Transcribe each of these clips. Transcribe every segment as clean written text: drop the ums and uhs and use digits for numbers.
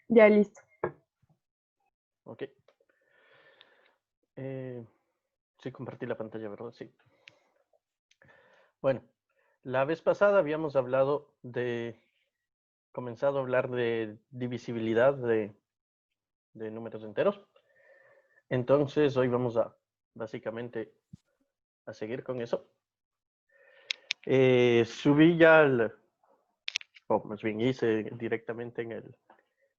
Ya, listo. Ok. Sí, compartí la pantalla, ¿verdad? Sí. Bueno, la vez pasada habíamos comenzado a hablar de divisibilidad de números enteros. Entonces, hoy vamos básicamente, a seguir con eso. Subí ya o más bien hice directamente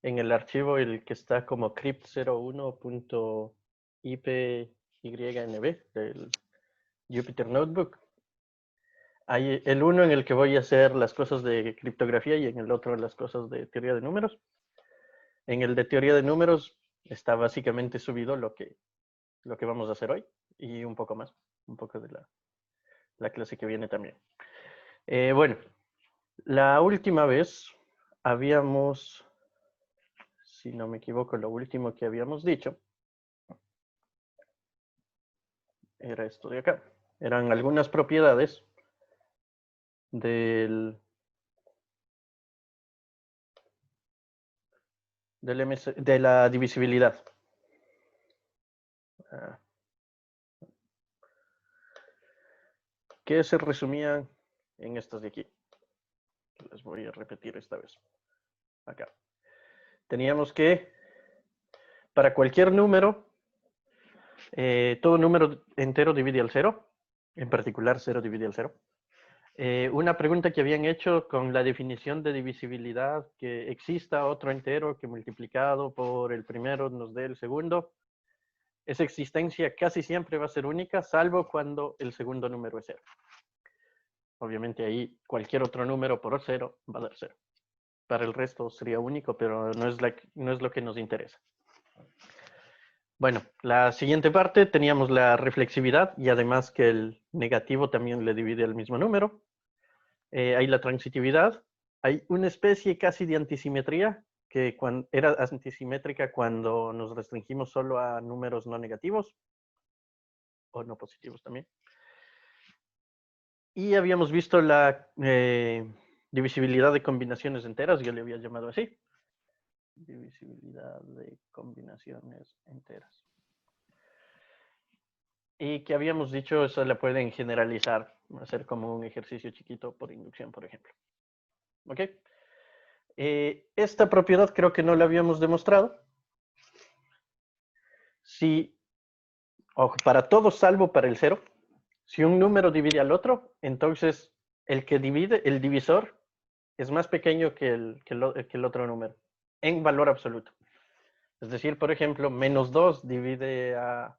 en el archivo el que está como crypt01.ipynb del Jupyter Notebook. Hay el uno en el que voy a hacer las cosas de criptografía y en el otro las cosas de teoría de números. En el de teoría de números está básicamente subido lo que vamos a hacer hoy y un poco más, un poco de la clase que viene también. Bueno, la última vez habíamos, si no me equivoco, lo último que habíamos dicho era esto de acá. Eran algunas propiedades de la divisibilidad. Que se resumían en estas de aquí. Les voy a repetir esta vez. Acá. Teníamos que, para cualquier número, todo número entero divide al cero, en particular 0 divide al 0. Una pregunta que habían hecho con la definición de divisibilidad, que exista otro entero que multiplicado por el primero nos dé el segundo. Esa existencia casi siempre va a ser única, salvo cuando el segundo número es 0. Obviamente ahí cualquier otro número por 0 va a dar 0. Para el resto sería único, pero no es lo que nos interesa. Bueno, la siguiente parte teníamos la reflexividad y además que el negativo también le divide al mismo número. Hay la transitividad. Hay una especie casi de antisimetría que era antisimétrica cuando nos restringimos solo a números no negativos o no positivos también. Y habíamos visto la divisibilidad de combinaciones enteras, yo le había llamado así. Divisibilidad de combinaciones enteras. Y que habíamos dicho, eso la pueden generalizar, hacer como un ejercicio chiquito por inducción, por ejemplo. ¿Ok? Esta propiedad creo que no la habíamos demostrado. Si, o para todo salvo para el 0, si un número divide al otro, entonces el que divide, el divisor, es más pequeño que el otro número, en valor absoluto. Es decir, por ejemplo, menos 2 divide a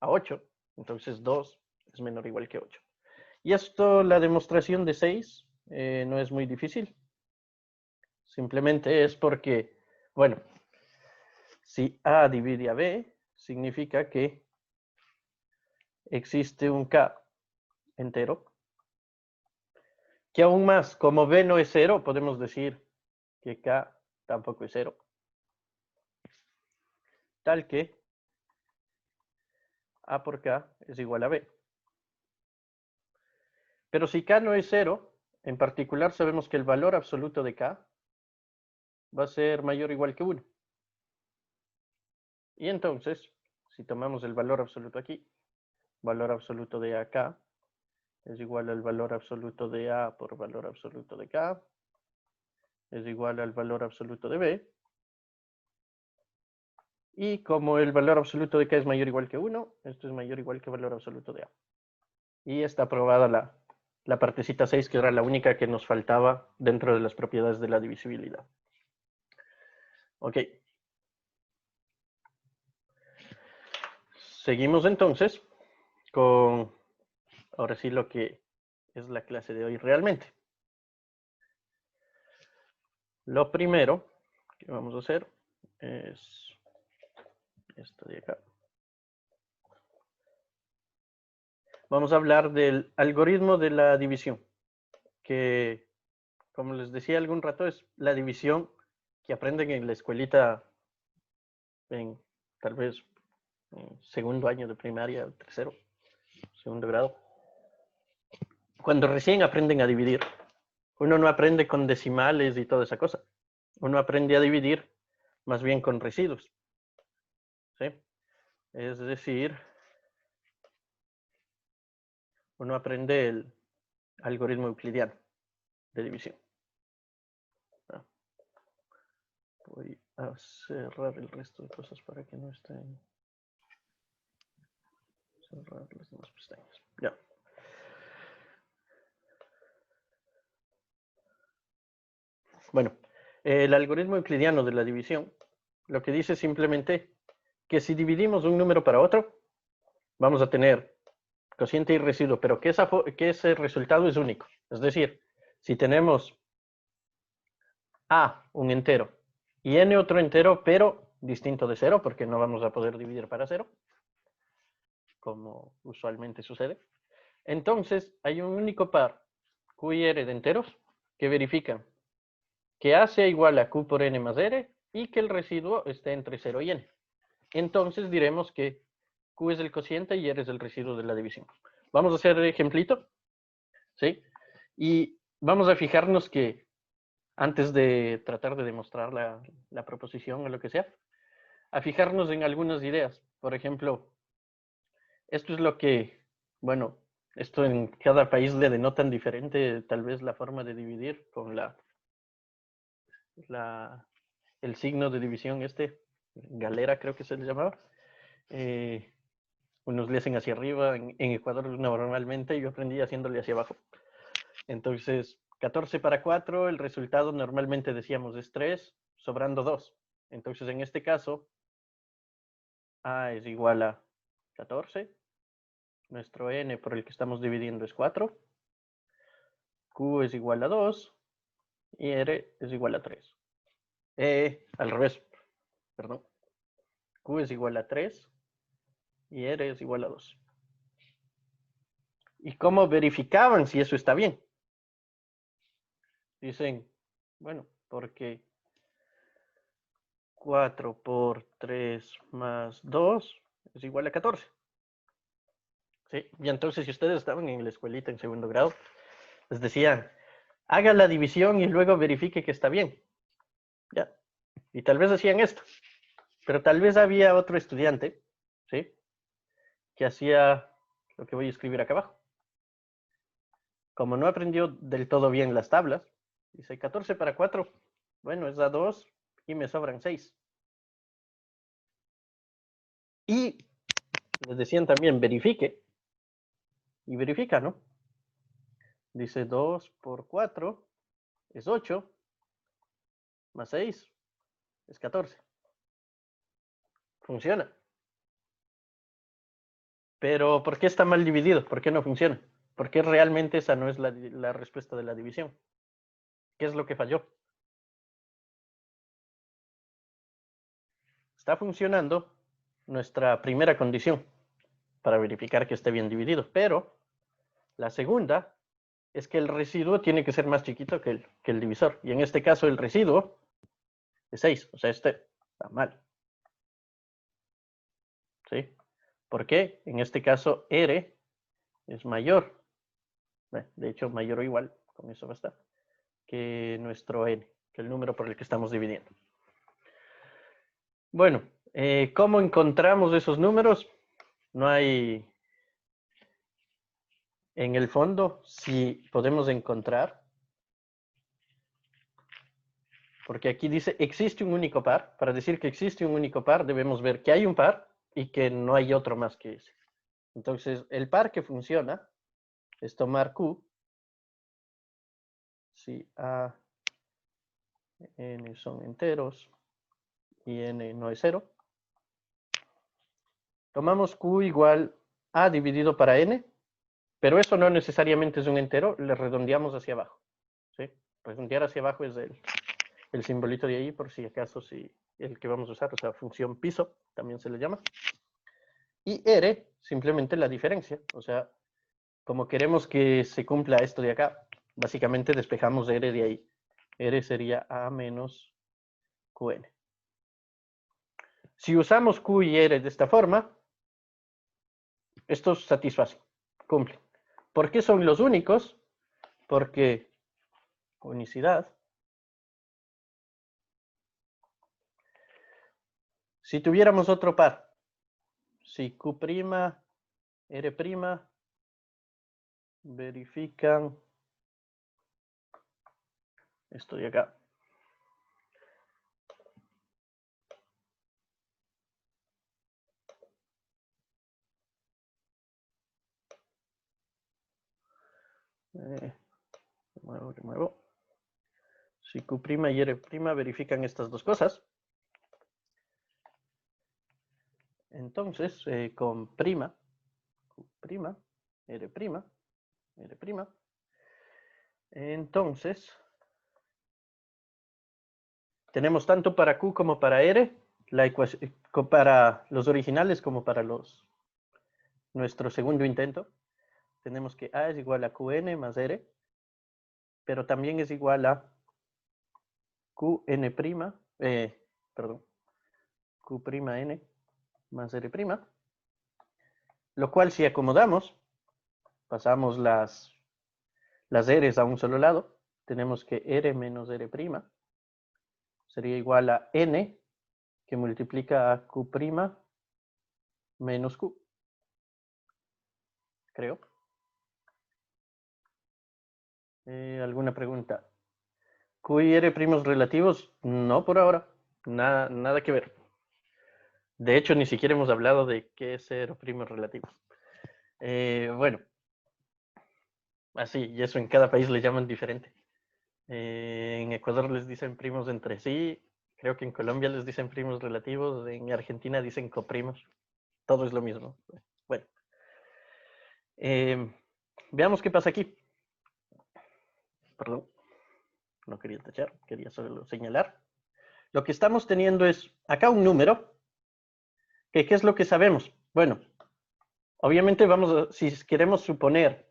8, entonces 2 es menor o igual que 8. Y esto, la demostración de 6, no es muy difícil. Simplemente es porque, bueno, si A divide a B, significa que existe un K entero, que aún más, como B no es 0, podemos decir que K tampoco es 0. Tal que A por K es igual a B. Pero si K no es 0, en particular sabemos que el valor absoluto de K va a ser mayor o igual que 1. Y entonces, si tomamos el valor absoluto aquí, valor absoluto de AK es igual al valor absoluto de A por valor absoluto de K, es igual al valor absoluto de B. Y como el valor absoluto de K es mayor o igual que 1, esto es mayor o igual que el valor absoluto de A. Y está aprobada la partecita 6, que era la única que nos faltaba dentro de las propiedades de la divisibilidad. Ok. Seguimos entonces con, ahora sí, lo que es la clase de hoy realmente. Lo primero que vamos a hacer es esto de acá. Vamos a hablar del algoritmo de la división, que, como les decía algún rato, es la división que aprenden en la escuelita en tal vez en segundo año de primaria, tercero, segundo grado. Cuando recién aprenden a dividir, uno no aprende con decimales y toda esa cosa. Uno aprende a dividir más bien con residuos. ¿Sí? Es decir, uno aprende el algoritmo euclidiano de división. Voy a cerrar el resto de cosas para que no estén... Cerrar las demás pestañas. Ya. Bueno, el algoritmo euclidiano de la división lo que dice simplemente que si dividimos un número para otro, vamos a tener cociente y residuo, pero que ese resultado es único. Es decir, si tenemos A, un entero, y N otro entero, pero distinto de 0, porque no vamos a poder dividir para 0, como usualmente sucede. Entonces, hay un único par Q y R de enteros que verifican que A sea igual a Q por N más R y que el residuo esté entre 0 y N. Entonces diremos que Q es el cociente y R es el residuo de la división. Vamos a hacer el ejemplito, ¿sí? Y vamos a fijarnos que antes de tratar de demostrar la proposición o lo que sea, a fijarnos en algunas ideas. Por ejemplo, esto es lo que, bueno, esto en cada país le denotan diferente, tal vez la forma de dividir con el signo de división galera creo que se le llamaba. Unos le hacen hacia arriba, en Ecuador normalmente, yo aprendí haciéndole hacia abajo. Entonces, 14 para 4, el resultado normalmente decíamos es 3, sobrando 2. Entonces, en este caso, A es igual a 14, nuestro N por el que estamos dividiendo es 4, Q es igual a 2 y R es igual a 3. Al revés, perdón. Q es igual a 3 y R es igual a 2. ¿Y cómo verificaban si eso está bien? Dicen, bueno, porque 4 por 3 más 2 es igual a 14. ¿Sí? Y entonces, si ustedes estaban en la escuelita en segundo grado, les decían, haga la división y luego verifique que está bien. ¿Ya? Y tal vez hacían esto. Pero tal vez había otro estudiante, ¿sí? Que hacía lo que voy a escribir acá abajo. Como no aprendió del todo bien las tablas, dice 14 para 4, bueno, es da 2 y me sobran 6. Y les decían también, verifique. Y verifica, ¿no? Dice 2 por 4 es 8, más 6 es 14. Funciona. Pero, ¿por qué está mal dividido? ¿Por qué no funciona? ¿Por qué realmente esa no es la respuesta de la división? ¿Qué es lo que falló? Está funcionando nuestra primera condición para verificar que esté bien dividido, pero la segunda es que el residuo tiene que ser más chiquito que el divisor. Y en este caso el residuo es 6, o sea, este está mal. ¿Sí? ¿Por qué? En este caso R es mayor, de hecho mayor o igual, con eso va a estar, que nuestro N, que el número por el que estamos dividiendo. Bueno, ¿cómo encontramos esos números? No hay, en el fondo, si podemos encontrar, porque aquí dice existe un único par. Para decir que existe un único par, debemos ver que hay un par y que no hay otro más que ese. Entonces, el par que funciona es tomar Q, si A, N son enteros y N no es 0. Tomamos Q igual A dividido para N, pero eso no necesariamente es un entero, le redondeamos hacia abajo. ¿Sí? Redondear hacia abajo es el simbolito de ahí, por si acaso, si el que vamos a usar, o sea, función piso, también se le llama. Y R, simplemente la diferencia, o sea, como queremos que se cumpla esto de acá, básicamente despejamos R de ahí. R sería A menos QN. Si usamos Q y R de esta forma, estos satisfacen, cumplen. ¿Por qué son los únicos? Porque unicidad Si tuviéramos otro par, si Q', R', verifican esto de acá. De nuevo. Si Q' y R' verifican estas dos cosas, entonces con prima, Q', R', R', entonces tenemos tanto para Q como para R, la ecuación, para los originales como para nuestro segundo intento. Tenemos que A es igual a Qn más R, pero también es igual a Qn', perdón, Q'N más R', lo cual si acomodamos, pasamos las R's a un solo lado, tenemos que R menos R' sería igual a N, que multiplica a Q' menos Q, creo. ¿Alguna pregunta? ¿Q y R primos relativos? No por ahora, nada que ver. De hecho, ni siquiera hemos hablado de qué es ser primos relativos. Bueno, así, y eso en cada país le llaman diferente. En Ecuador les dicen primos entre sí, creo que en Colombia les dicen primos relativos, en Argentina dicen coprimos, todo es lo mismo. Bueno, veamos qué pasa aquí. Perdón, no quería tachar, quería solo señalar. Lo que estamos teniendo es acá un número, que ¿qué es lo que sabemos? Bueno, obviamente si queremos suponer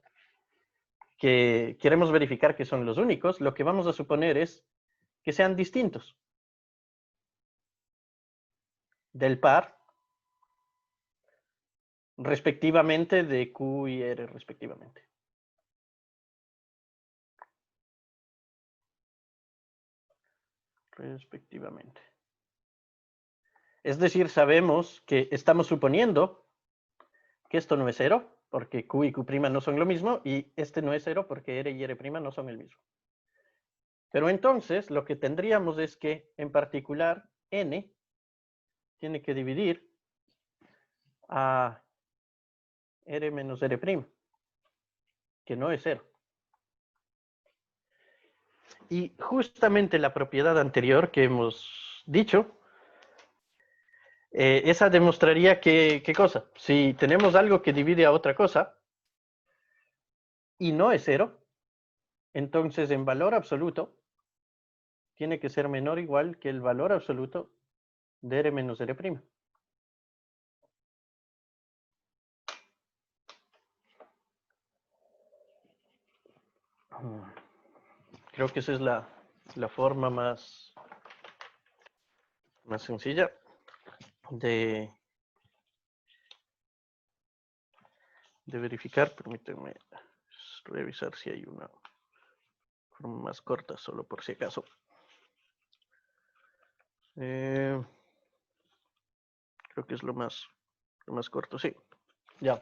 que queremos verificar que son los únicos, lo que vamos a suponer es que sean distintos del par respectivamente de Q y R respectivamente. Respectivamente. Es decir, sabemos que estamos suponiendo que esto no es cero, porque Q y Q' no son lo mismo, y este no es cero porque R y R' no son el mismo. Pero entonces lo que tendríamos es que, en particular, N tiene que dividir a R menos R', que no es cero. Y justamente la propiedad anterior que hemos dicho, esa demostraría que, ¿qué cosa? Si tenemos algo que divide a otra cosa y no es cero, entonces en valor absoluto tiene que ser menor o igual que el valor absoluto de R menos R'. Creo que esa es la forma más sencilla de verificar. Permítanme revisar si hay una forma más corta, solo por si acaso. Creo que es lo más corto, sí. Ya.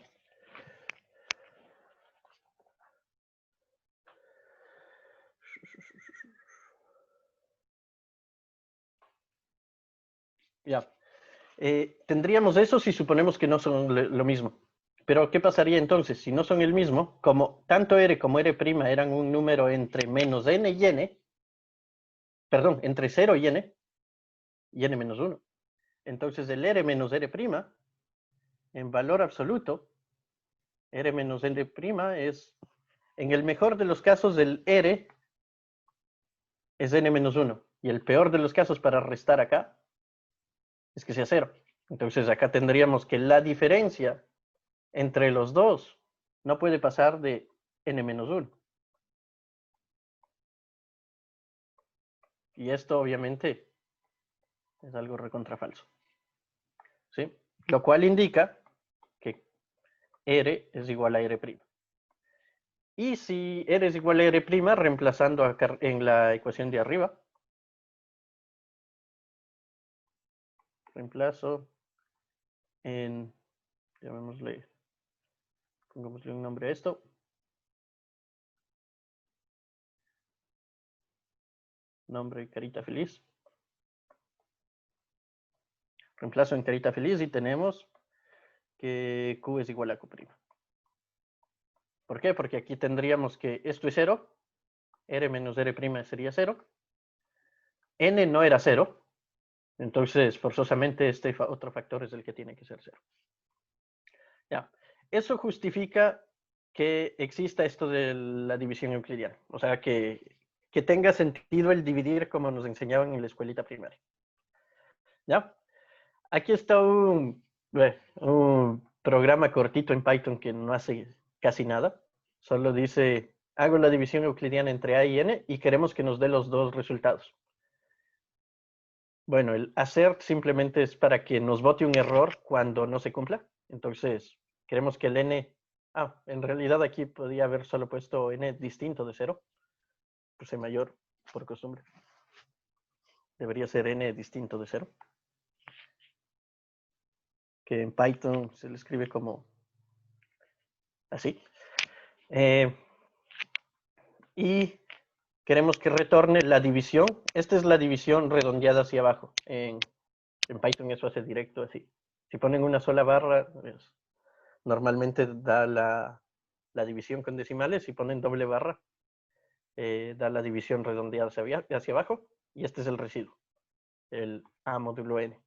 Ya. Tendríamos eso si suponemos que no son lo mismo. Pero, ¿qué pasaría entonces? Si no son el mismo, como tanto R como R' eran un número entre menos n y n, perdón, entre 0 y n menos 1. Entonces, el R menos R', en valor absoluto, R menos R' es, en el mejor de los casos, el R es n menos 1. Y el peor de los casos para restar acá es que sea 0. Entonces, acá tendríamos que la diferencia entre los dos no puede pasar de n menos 1. Y esto obviamente es algo recontrafalso. ¿Sí? Lo cual indica que R es igual a R'. Y si R es igual a R', reemplazando acá en la ecuación de arriba, reemplazo en, llamémosle, pongámosle un nombre a esto. Nombre carita feliz. Reemplazo en carita feliz y tenemos que Q es igual a Q'. ¿Por qué? Porque aquí tendríamos que esto es 0, R menos R' sería 0, N no era 0, entonces forzosamente este otro factor es el que tiene que ser 0. Ya, eso justifica que exista esto de la división euclidiana, o sea, que tenga sentido el dividir como nos enseñaban en la escuelita primaria. ¿Ya? Aquí está un programa cortito en Python que no hace casi nada. Solo dice, hago la división euclidiana entre A y N y queremos que nos dé los dos resultados. Bueno, el hacer simplemente es para que nos bote un error cuando no se cumpla. Entonces, queremos que el N... en realidad aquí podría haber solo puesto N distinto de 0. Puse mayor por costumbre. Debería ser N distinto de 0. Que en Python se le escribe como así. Y queremos que retorne la división. Esta es la división redondeada hacia abajo. En Python eso hace directo así. Si ponen una sola barra, pues, normalmente da la división con decimales. Si ponen doble barra, da la división redondeada hacia abajo. Y este es el residuo, el A módulo N.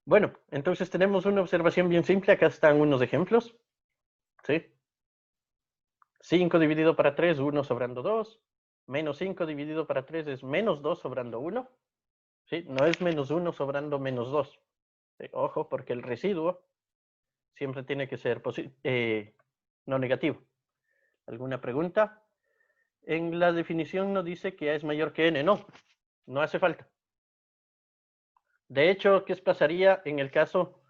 Bueno, entonces tenemos una observación bien simple. Acá están unos ejemplos. ¿Sí? 5 dividido para 3, 1 sobrando 2. Menos 5 dividido para 3 es menos 2 sobrando 1. ¿Sí? No es menos 1 sobrando menos 2. ¿Sí? Ojo, porque el residuo siempre tiene que ser no negativo. ¿Alguna pregunta? En la definición no dice que A es mayor que N. No, no hace falta. De hecho, ¿qué pasaría en el caso?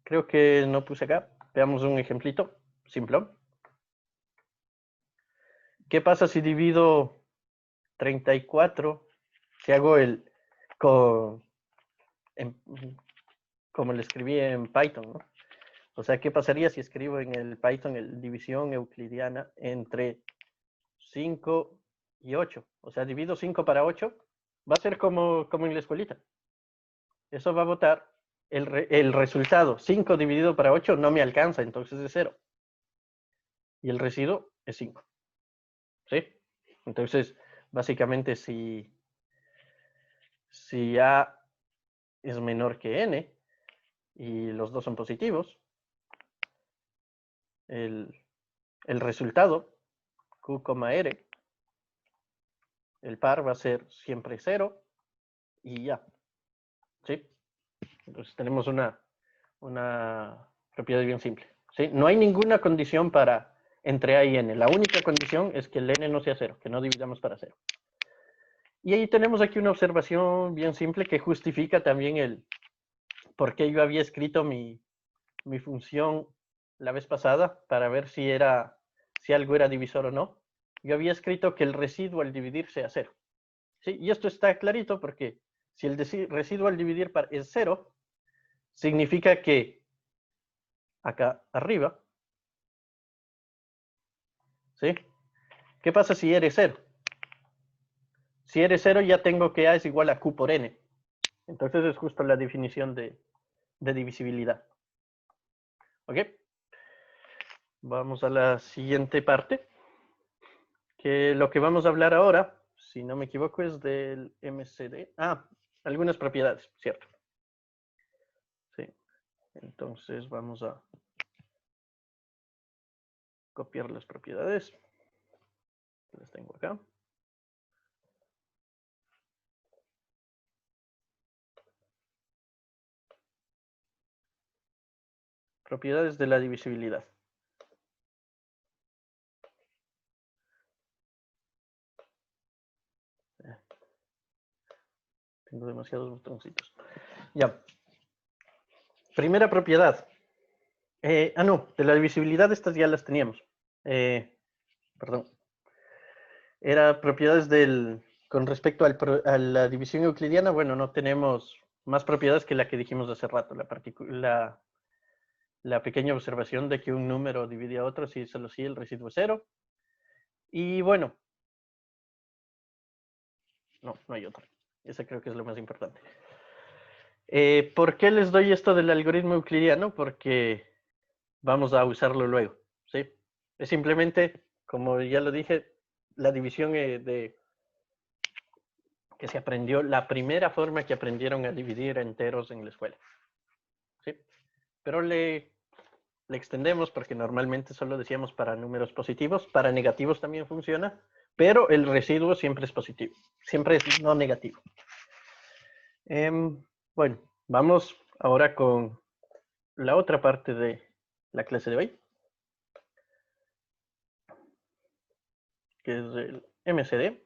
Creo que no puse acá. Veamos un ejemplito simplón. ¿Qué pasa si divido 34? Si hago el como le escribí en Python, ¿no? O sea, ¿qué pasaría si escribo en el Python el división euclidiana entre 5 y 8? O sea, divido 5 para 8, va a ser como en la escuelita. Eso va a botar el resultado. 5 dividido para 8 no me alcanza, entonces es 0. Y el residuo es 5. ¿Sí? Entonces, básicamente, si A es menor que N y los dos son positivos, el resultado, Q, R, el par va a ser siempre 0 y ya. ¿Sí? Entonces tenemos una propiedad bien simple. ¿Sí? No hay ninguna condición para entre A y N. La única condición es que el N no sea 0, que no dividamos para 0. Y ahí tenemos aquí una observación bien simple que justifica también el por qué yo había escrito mi función la vez pasada para ver si algo era divisor o no. Yo había escrito que el residuo al dividir sea 0. ¿Sí? Y esto está clarito porque si el residuo al dividir es 0, significa que acá arriba, ¿sí? ¿Qué pasa si R es 0? Si R es 0 ya tengo que A es igual a Q por N. Entonces es justo la definición de divisibilidad. ¿Ok? Vamos a la siguiente parte. Que lo que vamos a hablar ahora, si no me equivoco, es del MCD. Algunas propiedades, ¿cierto? Sí. Entonces vamos a copiar las propiedades. Las tengo acá. Propiedades de la divisibilidad. Tengo demasiados botoncitos. Ya. Primera propiedad. No, de la divisibilidad estas ya las teníamos. Perdón. Era propiedades con respecto a la división euclidiana. Bueno, no tenemos más propiedades que la que dijimos hace rato, la pequeña observación de que un número divide a otro si solo si el residuo es 0. Y bueno, no hay otra. Esa creo que es lo más importante. ¿Por qué les doy esto del algoritmo euclidiano? Porque vamos a usarlo luego, ¿sí? Es simplemente, como ya lo dije, la división que se aprendió, la primera forma que aprendieron a dividir enteros en la escuela, ¿sí? Pero le extendemos porque normalmente solo decíamos para números positivos, para negativos también funciona, pero el residuo siempre es positivo, siempre es no negativo. Bueno, vamos ahora con la otra parte de la clase de hoy, que es el MCD,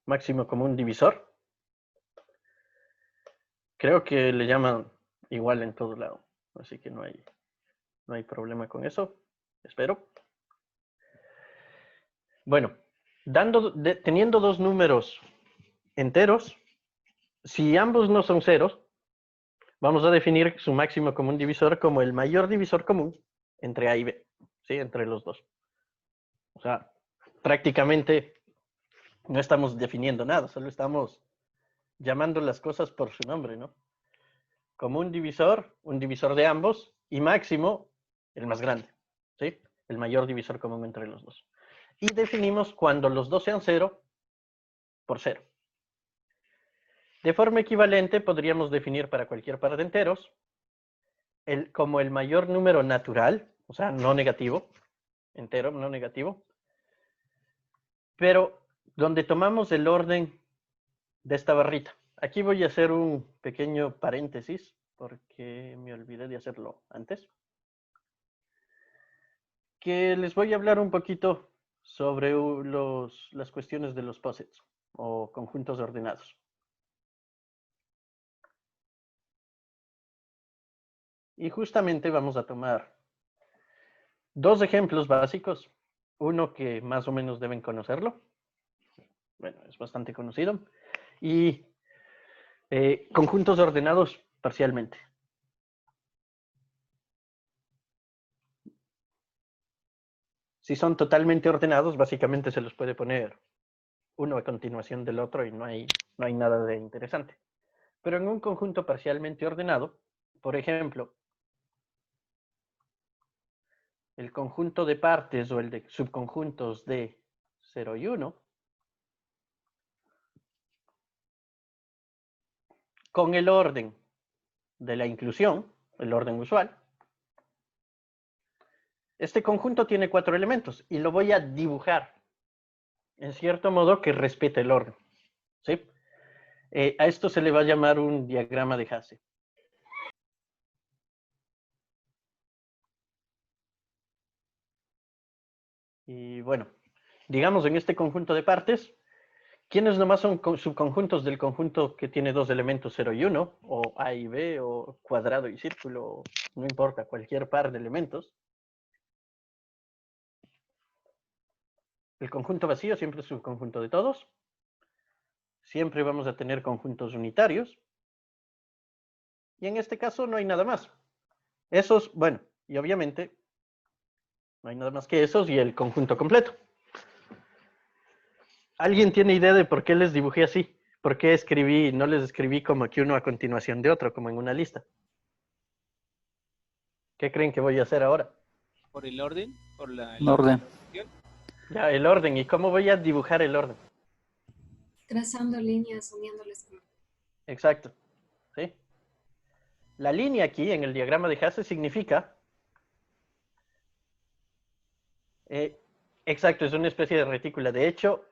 máximo común divisor. Creo que le llaman igual en todo lado, así que no hay problema con eso, espero. Bueno, teniendo dos números enteros, si ambos no son ceros, vamos a definir su máximo común divisor como el mayor divisor común entre A y B, ¿sí? Entre los dos. O sea, prácticamente no estamos definiendo nada, solo estamos llamando las cosas por su nombre, ¿no? Común divisor, un divisor de ambos, y máximo, el más grande, ¿sí? El mayor divisor común entre los dos. Y definimos cuando los dos sean 0 por 0. De forma equivalente, podríamos definir para cualquier par de enteros como el mayor número natural, o sea, no negativo, entero, no negativo, pero donde tomamos el orden de esta barrita. Aquí voy a hacer un pequeño paréntesis, porque me olvidé de hacerlo antes. Que les voy a hablar un poquito sobre las cuestiones de los posets o conjuntos ordenados. Y justamente vamos a tomar dos ejemplos básicos. Uno que más o menos deben conocerlo. Bueno, es bastante conocido. Y conjuntos ordenados parcialmente. Si son totalmente ordenados, básicamente se los puede poner uno a continuación del otro y no hay nada de interesante. Pero en un conjunto parcialmente ordenado, por ejemplo, el conjunto de partes o el de subconjuntos de 0 y 1, con el orden de la inclusión, el orden usual, este conjunto tiene 4 elementos y lo voy a dibujar en cierto modo que respete el orden, ¿sí? A esto se le va a llamar un diagrama de Hasse. Y bueno, digamos en este conjunto de partes, ¿quiénes nomás son subconjuntos del conjunto que tiene dos elementos 0 y 1? O A y B, o cuadrado y círculo, no importa, cualquier par de elementos. El conjunto vacío siempre es subconjunto de todos. Siempre vamos a tener conjuntos unitarios. Y en este caso no hay nada más. Esos, bueno, y obviamente no hay nada más que esos y el conjunto completo. ¿Alguien tiene idea de por qué les dibujé así? ¿Por qué no les escribí como que uno a continuación de otro, como en una lista? ¿Qué creen que voy a hacer ahora? Por el orden, por la orden. Ya, el orden. ¿Y cómo voy a dibujar el orden? Trazando líneas, uniéndolas. Exacto. ¿Sí? La línea aquí en el diagrama de Hasse significa... exacto, es una especie de retícula. De hecho,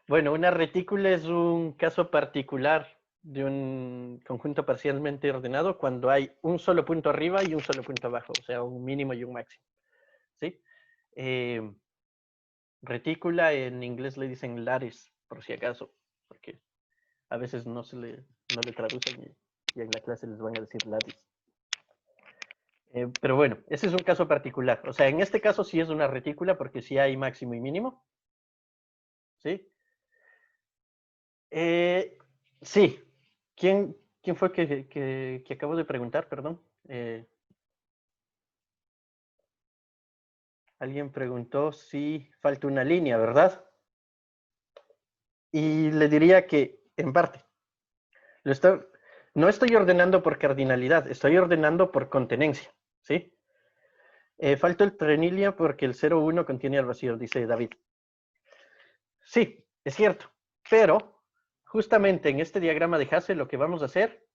bueno, una retícula es un caso particular de un conjunto parcialmente ordenado cuando hay un solo punto arriba y un solo punto abajo, o sea, un mínimo y un máximo. ¿Sí? Retícula en inglés le dicen lattice, por si acaso, porque a veces no le traducen y en la clase les van a decir lattice. Pero bueno, ese es un caso particular. O sea, en este caso sí es una retícula porque sí hay máximo y mínimo. ¿Sí? Sí. ¿Quién ¿Quién fue que acabó de preguntar? Perdón. Alguien preguntó si falta una línea, ¿verdad? Y le diría que, en parte, no estoy ordenando por cardinalidad, estoy ordenando por contenencia, ¿sí? Falta el trenilio porque el 0,1 contiene al vacío, dice David. Sí, es cierto, pero justamente en este diagrama de Hasse lo que vamos a hacer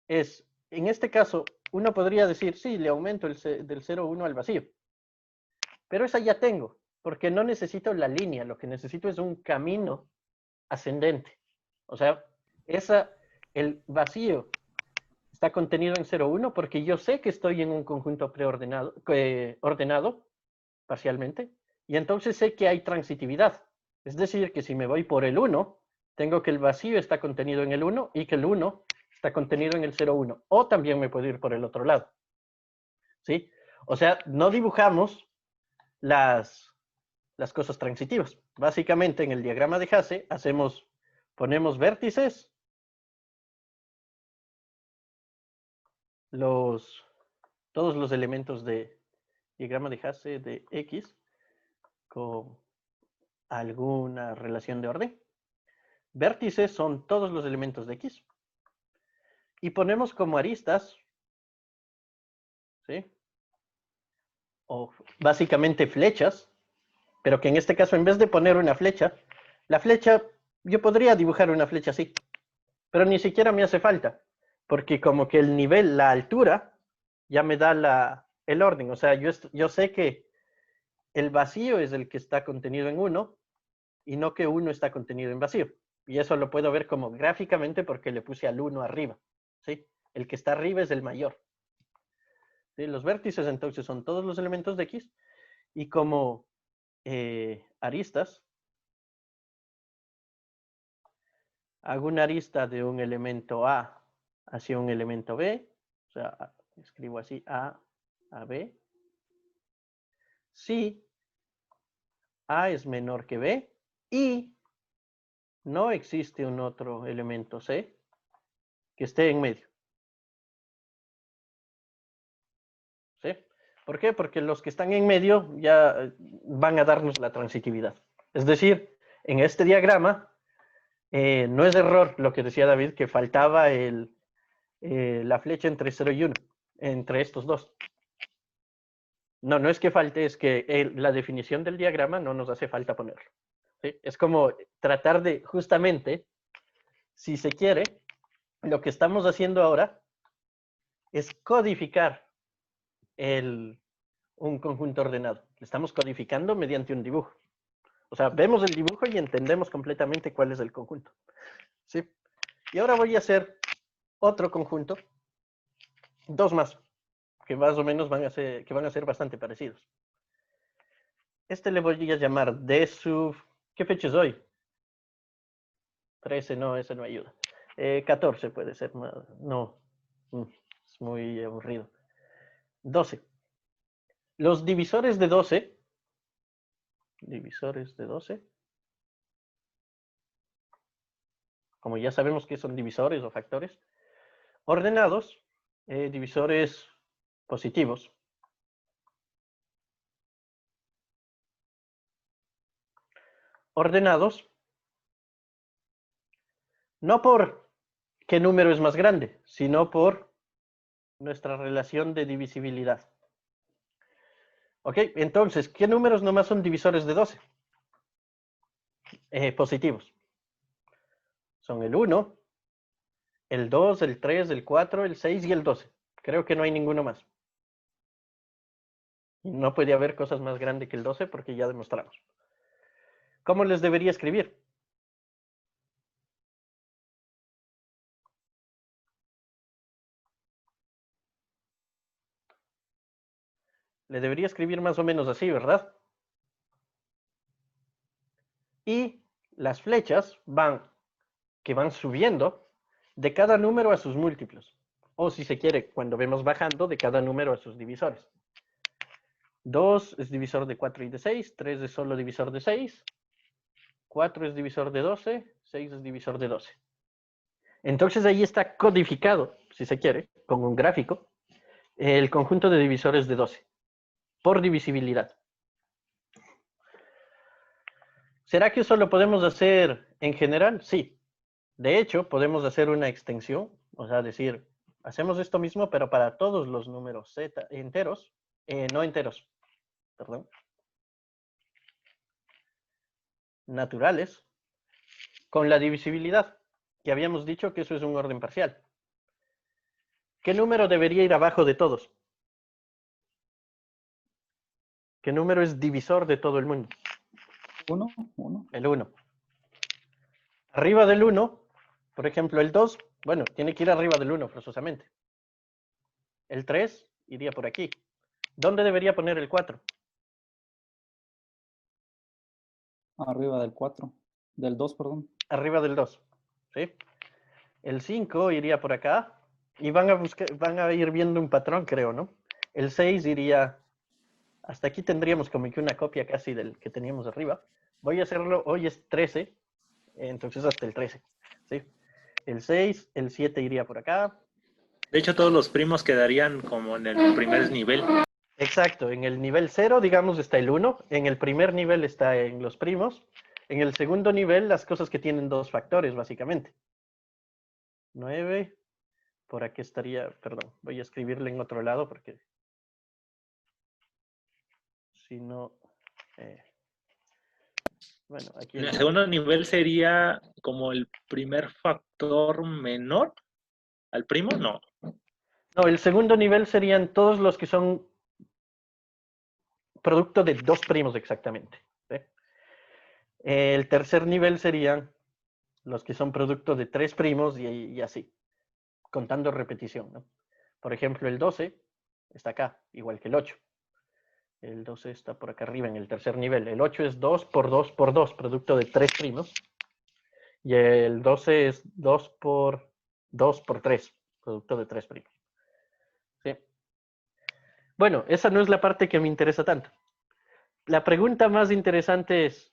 es, en este caso, uno podría decir, sí, le aumento del 0,1 al vacío, pero esa ya tengo, porque no necesito la línea, lo que necesito es un camino ascendente. O sea, el vacío está contenido en 0,1 porque yo sé que estoy en un conjunto preordenado, ordenado parcialmente, y entonces sé que hay transitividad. Es decir, que si me voy por el 1, tengo que el vacío está contenido en el 1 y que el 1 está contenido en el 0,1. O también me puedo ir por el otro lado. ¿Sí? O sea, no dibujamos las cosas transitivas. Básicamente, en el diagrama de Hasse, ponemos vértices, todos los elementos de diagrama de Hasse de X con alguna relación de orden. Vértices son todos los elementos de X. Y ponemos como aristas, ¿sí? O básicamente flechas, pero que en este caso, en vez de poner una flecha, yo podría dibujar una flecha así, pero ni siquiera me hace falta, porque como que el nivel, la altura, ya me da el orden. O sea, yo sé que el vacío es el que está contenido en 1 y no que 1 está contenido en vacío. Y eso lo puedo ver como gráficamente porque le puse al 1 arriba, ¿sí? El que está arriba es el mayor. ¿Sí? Los vértices entonces son todos los elementos de X y como aristas, hago una arista de un elemento A hacia un elemento B, o sea, escribo así A a B. Si A es menor que B y no existe un otro elemento C que esté en medio. ¿Sí? ¿Por qué? Porque los que están en medio ya van a darnos la transitividad. Es decir, en este diagrama, no es error lo que decía David, que faltaba la flecha entre 0 y 1, entre estos dos. No, no es que falte, es que la definición del diagrama no nos hace falta ponerlo. ¿Sí? Es como tratar de, justamente, si se quiere, lo que estamos haciendo ahora es codificar un conjunto ordenado. Lo estamos codificando mediante un dibujo. O sea, vemos el dibujo y entendemos completamente cuál es el conjunto. ¿Sí? Y ahora voy a hacer otro conjunto, dos más, que más o menos van a ser bastante parecidos. Este le voy a llamar D sub... ¿Qué fecha es hoy? 13, no, ese no ayuda. 14 puede ser. No, es muy aburrido. 12. Los divisores de 12, como ya sabemos que son divisores o factores, ordenados, divisores positivos. Ordenados, no por qué número es más grande, sino por nuestra relación de divisibilidad. ¿Ok? Entonces, ¿qué números nomás son divisores de 12? Positivos. Son el 1, el 2, el 3, el 4, el 6 y el 12. Creo que no hay ninguno más. Y no puede haber cosas más grandes que el 12 porque ya demostramos. ¿Cómo les debería escribir? Le debería escribir más o menos así, ¿verdad? Y las flechas que van subiendo de cada número a sus múltiplos. O si se quiere, cuando vemos bajando, de cada número a sus divisores. 2 es divisor de 4 y de 6, 3 es solo divisor de 6, 4 es divisor de 12, 6 es divisor de 12. Entonces ahí está codificado, si se quiere, con un gráfico, el conjunto de divisores de 12, por divisibilidad. ¿Será que eso lo podemos hacer en general? Sí. De hecho, podemos hacer una extensión, o sea, decir, hacemos esto mismo, pero para todos los números z enteros, no enteros, perdón, naturales, con la divisibilidad, que habíamos dicho que eso es un orden parcial. ¿Qué número debería ir abajo de todos? ¿Qué número es divisor de todo el mundo? 1. El 1. Arriba del 1, por ejemplo, el 2, bueno, tiene que ir arriba del 1 forzosamente. El 3 iría por aquí. ¿Dónde debería poner el 4? Arriba del 4. Del 2, perdón. Arriba del 2. ¿Sí? El 5 iría por acá. Y van a ir viendo un patrón, creo, ¿no? El 6 iría... Hasta aquí tendríamos como que una copia casi del que teníamos arriba. Voy a hacerlo, hoy es 13, entonces hasta el 13. ¿Sí? El 6, el 7 iría por acá. De hecho, todos los primos quedarían como en el primer nivel. Exacto, en el nivel 0, digamos, está el 1. En el primer nivel está en los primos. En el segundo nivel, las cosas que tienen dos factores, básicamente. 9. Por aquí estaría, perdón, voy a escribirle en otro lado porque si no... bueno, aquí... En el segundo nivel sería como el primer factor menor al primo, no. No, el segundo nivel serían todos los que son producto de dos primos exactamente. ¿Sí? El tercer nivel serían los que son producto de tres primos y así, contando repetición, ¿no? Por ejemplo, el 12 está acá, igual que el 8. El 12 está por acá arriba en el tercer nivel. El 8 es 2 por 2 por 2, producto de tres primos. Y el 12 es 2 por 2 por 3, producto de tres primos. ¿Sí? Bueno, esa no es la parte que me interesa tanto. La pregunta más interesante es,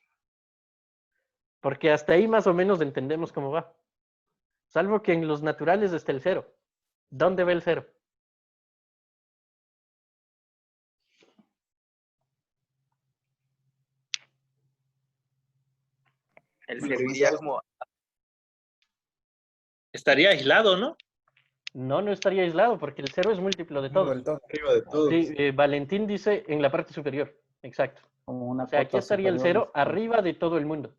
porque hasta ahí más o menos entendemos cómo va. Salvo que en los naturales está el 0. ¿Dónde va el 0? El cero iría como... Estaría aislado, ¿no? No, no estaría aislado porque el 0 es múltiplo de todos. Arriba de todos. Sí, Valentín dice en la parte superior. Exacto. Como una O sea, aquí cota estaría el superior. 0 arriba de todo el mundo.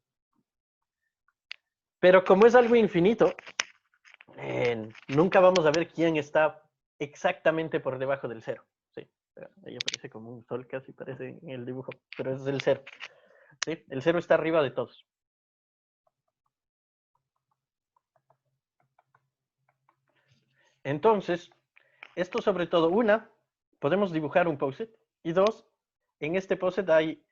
Pero como es algo infinito, nunca vamos a ver quién está exactamente por debajo del 0. Sí, ahí aparece como un sol, casi parece en el dibujo, pero ese es el 0. ¿Sí? El 0 está arriba de todos. Entonces, esto sobre todo, una, podemos dibujar un post-it, y dos, en este post-it hay,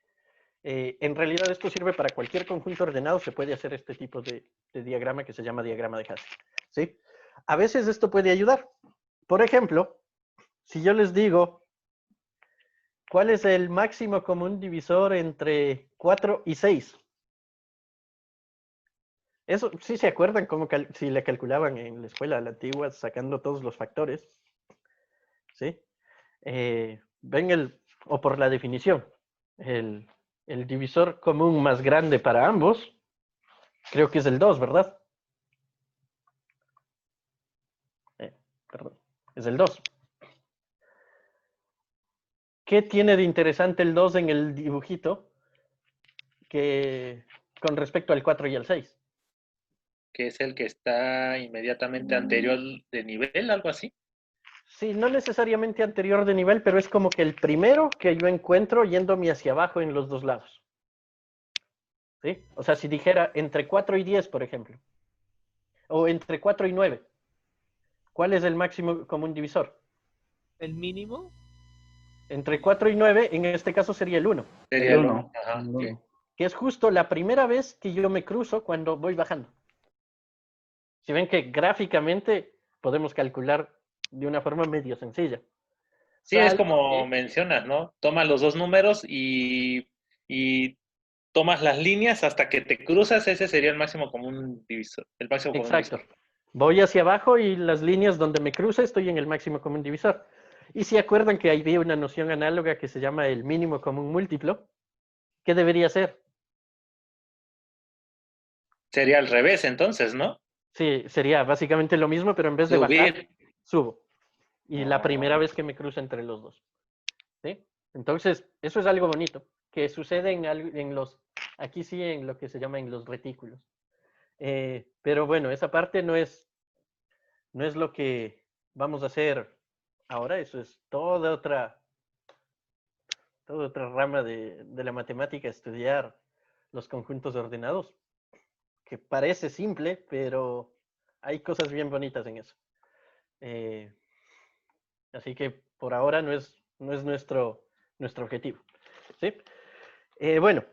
en realidad esto sirve para cualquier conjunto ordenado, se puede hacer este tipo de diagrama que se llama diagrama de Hasse, ¿sí? A veces esto puede ayudar. Por ejemplo, si yo les digo, ¿cuál es el máximo común divisor entre 4 y 6? Eso, ¿sí se acuerdan cómo si le calculaban en la escuela a la antigua, sacando todos los factores? ¿Sí? Ven o por la definición, el divisor común más grande para ambos, creo que es el 2, ¿verdad? Perdón, es el 2. ¿Qué tiene de interesante el 2 en el dibujito con respecto al 4 y al 6? Que es el que está inmediatamente anterior de nivel, algo así. Sí, no necesariamente anterior de nivel, pero es como que el primero que yo encuentro yéndome hacia abajo en los dos lados. ¿Sí? O sea, si dijera entre 4 y 10, por ejemplo, o entre 4 y 9, ¿cuál es el máximo común divisor? ¿El mínimo? Entre 4 y 9, en este caso sería el 1. Sería el 1. Ajá, El ok. uno. Que es justo la primera vez que yo me cruzo cuando voy bajando. Si ven que gráficamente podemos calcular de una forma medio sencilla. Sí, es Salvo como que- mencionas, ¿no? Tomas los dos números y tomas las líneas hasta que te cruzas, ese sería el máximo común divisor, el máximo común Exacto. divisor. Voy hacia abajo y las líneas donde me cruza estoy en el máximo común divisor. Y si acuerdan que había una noción análoga que se llama el mínimo común múltiplo, ¿qué debería ser? Sería al revés entonces, ¿no? Sí, sería básicamente lo mismo, pero en vez de bajar, Subir. subo. Y la primera Oh. vez que me cruzo entre los dos. ¿Sí? Entonces, eso es algo bonito, que sucede en los, aquí sí, en lo que se llama en los retículos. Pero bueno, esa parte no es lo que vamos a hacer ahora, eso es toda otra rama de la matemática, estudiar los conjuntos ordenados, que parece simple, pero hay cosas bien bonitas en eso. Eh, Así que por ahora no es nuestro objetivo. ¿Sí? Bueno,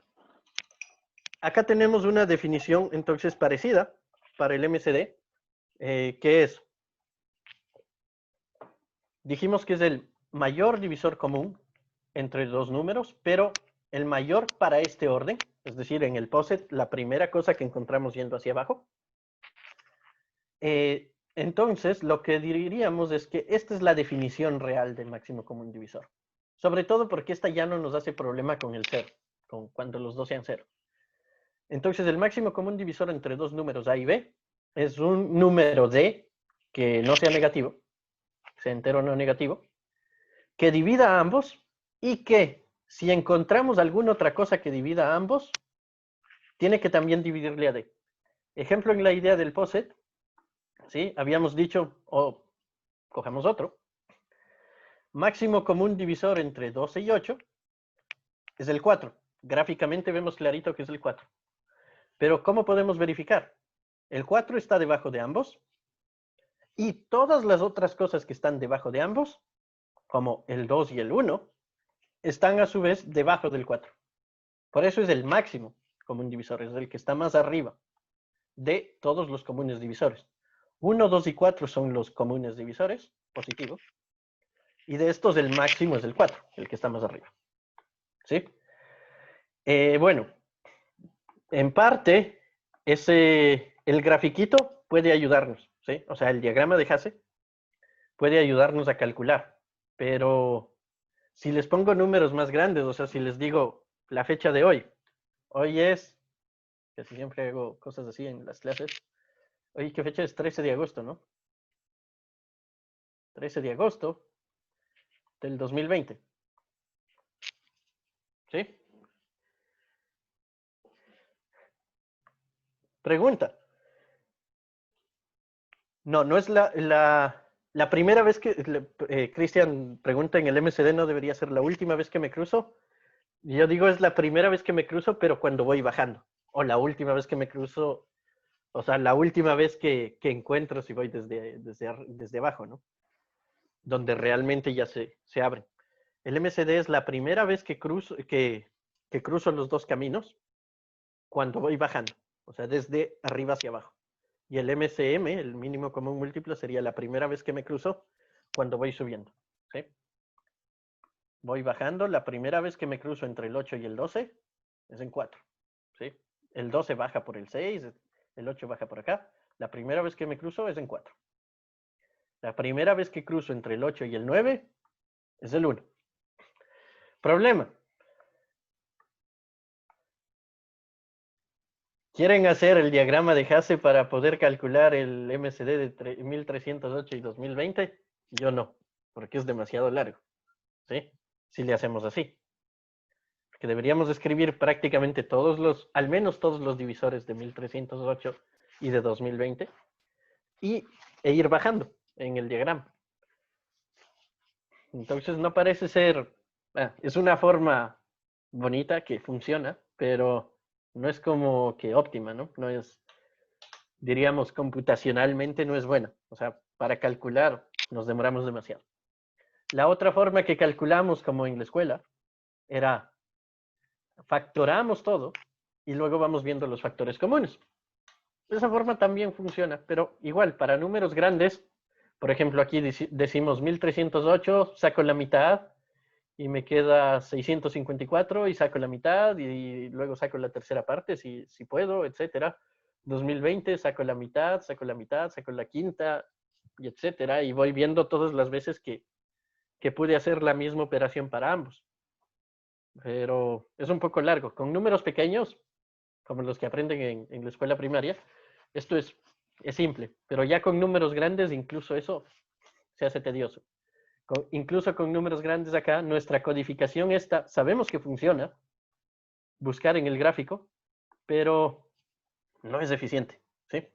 acá tenemos una definición entonces parecida para el MCD, que es, dijimos que es el mayor divisor común entre dos números, pero el mayor para este orden, es decir, en el POSIT, la primera cosa que encontramos yendo hacia abajo. Entonces, lo que diríamos es que esta es la definición real del máximo común divisor. Sobre todo porque esta ya no nos hace problema con el cero, con cuando los dos sean cero. Entonces, el máximo común divisor entre dos números A y B es un número D que no sea negativo, sea entero o no negativo, que divida a ambos y que si encontramos alguna otra cosa que divida a ambos, tiene que también dividirle a D. Ejemplo en la idea del POSIT, ¿sí? Habíamos dicho, o cojamos otro, máximo común divisor entre 12 y 8 es el 4. Gráficamente vemos clarito que es el 4. Pero ¿cómo podemos verificar? El 4 está debajo de ambos y todas las otras cosas que están debajo de ambos, como el 2 y el 1, están a su vez debajo del 4. Por eso es el máximo común divisor, es el que está más arriba de todos los comunes divisores. 1, 2 y 4 son los comunes divisores positivos. Y de estos el máximo es el 4, el que está más arriba. ¿Sí? Bueno, en parte, el grafiquito puede ayudarnos, ¿sí? O sea, el diagrama de Hasse puede ayudarnos a calcular, pero si les pongo números más grandes, o sea, si les digo la fecha de hoy es, casi siempre hago cosas así en las clases, hoy, ¿qué fecha es? 13 de agosto, ¿no? 13 de agosto del 2020. ¿Sí? Pregunta. No, no es la primera vez que, Cristian pregunta en el MCD, no debería ser la última vez que me cruzo. Yo digo es la primera vez que me cruzo, pero cuando voy bajando. O la última vez que me cruzo, o sea, la última vez que encuentro si voy desde abajo, ¿no? Donde realmente ya se abren. El MCD es la primera vez que cruzo los dos caminos cuando voy bajando. O sea, desde arriba hacia abajo. Y el MCM, el mínimo común múltiplo, sería la primera vez que me cruzo cuando voy subiendo. ¿Sí? Voy bajando, la primera vez que me cruzo entre el 8 y el 12 es en 4. ¿Sí? El 12 baja por el 6, el 8 baja por acá. La primera vez que me cruzo es en 4. La primera vez que cruzo entre el 8 y el 9 es el 1. Problema. ¿Quieren hacer el diagrama de Hasse para poder calcular el MCD de 1308 y 2020? Yo no, porque es demasiado largo. ¿Sí? Si le hacemos así. Porque deberíamos escribir prácticamente al menos todos los divisores de 1308 y de 2020 e ir bajando en el diagrama. Entonces no parece ser, es una forma bonita que funciona, pero no es como que óptima, ¿no? No es, diríamos, computacionalmente no es buena. O sea, para calcular nos demoramos demasiado. La otra forma que calculamos, como en la escuela, era factoramos todo y luego vamos viendo los factores comunes. De esa forma también funciona, pero igual, para números grandes, por ejemplo, aquí decimos 1308, saco la mitad y me queda 654 y saco la mitad y luego saco la tercera parte si puedo, etcétera. 2020, saco la mitad, saco la mitad, saco la quinta, y etcétera, y voy viendo todas las veces que pude hacer la misma operación para ambos. Pero es un poco largo. Con números pequeños, como los que aprenden en la escuela primaria, esto es simple, pero ya con números grandes, incluso eso se hace tedioso. Incluso con números grandes acá, nuestra codificación esta, sabemos que funciona, buscar en el gráfico, pero no es eficiente, ¿sí?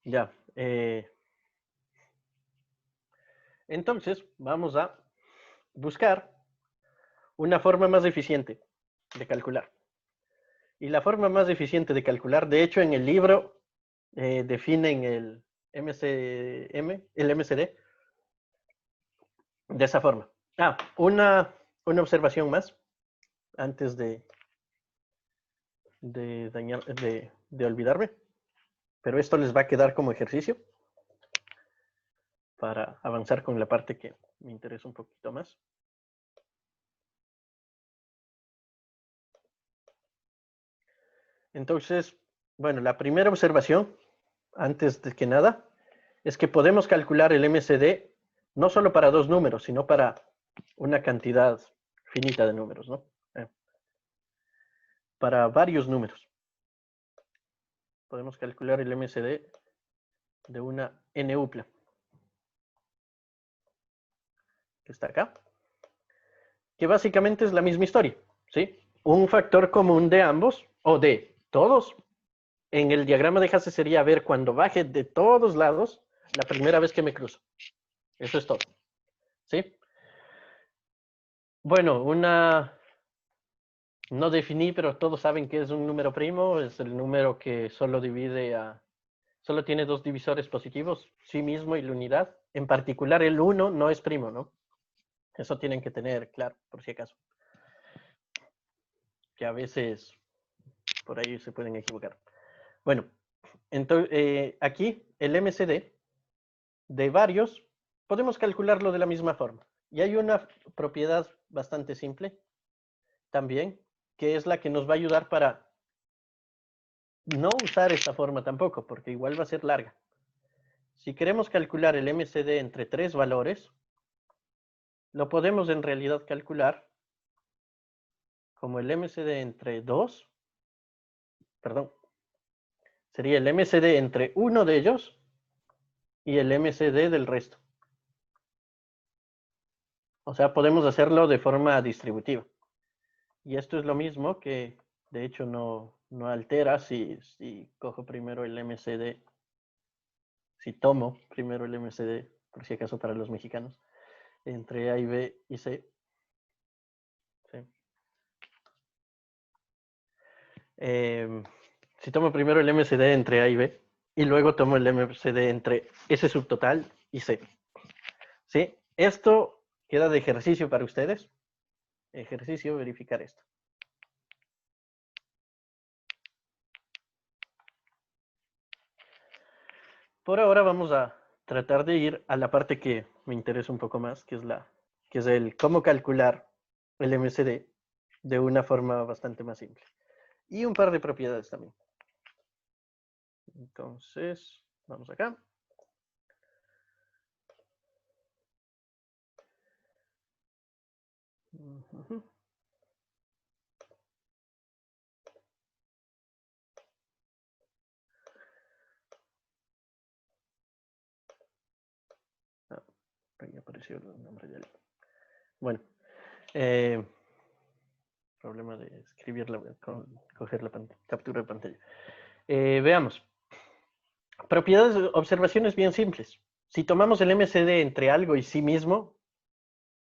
Ya. Entonces, vamos a buscar una forma más eficiente de calcular. Y la forma más eficiente de calcular, de hecho, en el libro definen el MCD, de esa forma. Una observación más, antes de olvidarme, pero esto les va a quedar como ejercicio para avanzar con la parte que me interesa un poquito más. Entonces, bueno, la primera observación, antes de que nada, es que podemos calcular el MCD no solo para dos números, sino para una cantidad finita de números, ¿no? Para varios números. Podemos calcular el MCD de una n-upla, que está acá, que básicamente es la misma historia, ¿sí? Un factor común de ambos, o de todos, en el diagrama de Hasse sería ver cuando baje de todos lados la primera vez que me cruzo. Eso es todo, ¿sí? Bueno, no definí, pero todos saben que es un número primo, es el número que solo tiene dos divisores positivos, sí mismo y la unidad. En particular el 1 no es primo, ¿no? Eso tienen que tener claro, por si acaso. Que a veces por ahí se pueden equivocar. Bueno, entonces aquí el MCD de varios podemos calcularlo de la misma forma. Y hay una propiedad bastante simple también, que es la que nos va a ayudar para no usar esta forma tampoco, porque igual va a ser larga. Si queremos calcular el MCD entre tres valores, lo podemos en realidad calcular como el MCD entre 2, perdón, sería el MCD entre uno de ellos y el MCD del resto. O sea, podemos hacerlo de forma distributiva. Y esto es lo mismo que, de hecho, no altera si cojo primero el MCD, si tomo primero el MCD, por si acaso para los mexicanos, entre A y B y C. ¿Sí? Si tomo primero el MCD entre A y B, y luego tomo el MCD entre S subtotal y C. ¿Sí? Esto queda de ejercicio para ustedes. Ejercicio, verificar esto. Por ahora vamos a tratar de ir a la parte que me interesa un poco más, que es el cómo calcular el MCD de una forma bastante más simple. Y un par de propiedades también. Entonces, vamos acá. Ahí apareció el nombre del... Bueno, problema de escribir, coger la captura de pantalla. Veamos. Propiedades, observaciones bien simples. Si tomamos el MCD entre algo y sí mismo,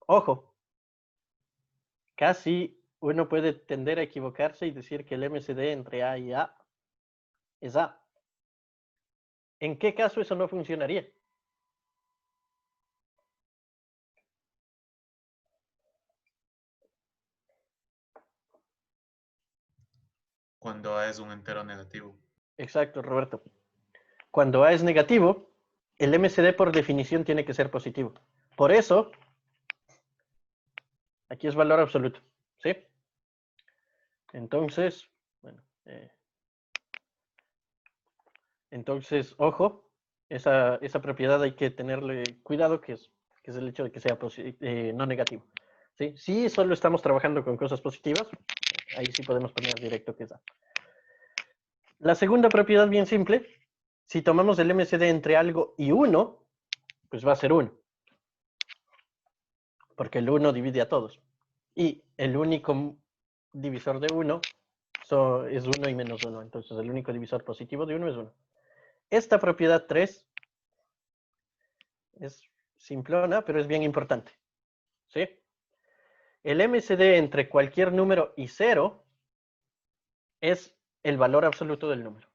ojo, casi uno puede tender a equivocarse y decir que el MCD entre A y A es A. ¿En qué caso eso no funcionaría? Cuando A es un entero negativo. Exacto, Roberto. Cuando A es negativo, el MCD por definición tiene que ser positivo. Por eso, aquí es valor absoluto, ¿sí? Entonces, bueno, Entonces, ojo, esa propiedad hay que tenerle cuidado, que es el hecho de que sea no negativo. ¿Sí? Si solo estamos trabajando con cosas positivas, ahí sí podemos poner directo que es A. La segunda propiedad bien simple, si tomamos el MCD entre algo y 1, pues va a ser 1. Porque el 1 divide a todos. Y el único divisor de 1 es 1 y menos 1. Entonces el único divisor positivo de 1 es 1. Esta propiedad 3 es simplona, pero es bien importante. ¿Sí? El MCD entre cualquier número y 0 es el valor absoluto del número.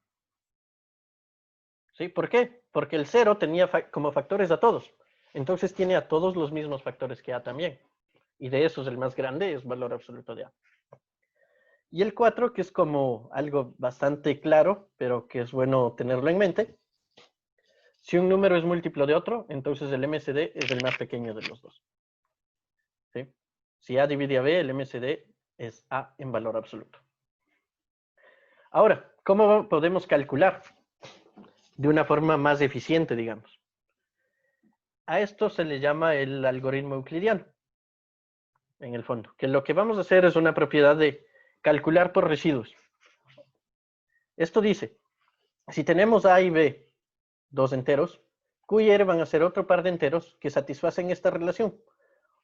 ¿Sí? ¿Por qué? Porque el 0 tenía como factores a todos. Entonces tiene a todos los mismos factores que A también. Y de esos el más grande es valor absoluto de A. Y el 4, que es como algo bastante claro, pero que es bueno tenerlo en mente. Si un número es múltiplo de otro, entonces el MCD es el más pequeño de los dos. ¿Sí? Si A divide a B, el MCD es A en valor absoluto. Ahora, ¿cómo podemos calcular de una forma más eficiente, digamos? A esto se le llama el algoritmo euclidiano, en el fondo. Que lo que vamos a hacer es una propiedad de calcular por residuos. Esto dice, si tenemos A y B, dos enteros, Q y R van a ser otro par de enteros que satisfacen esta relación.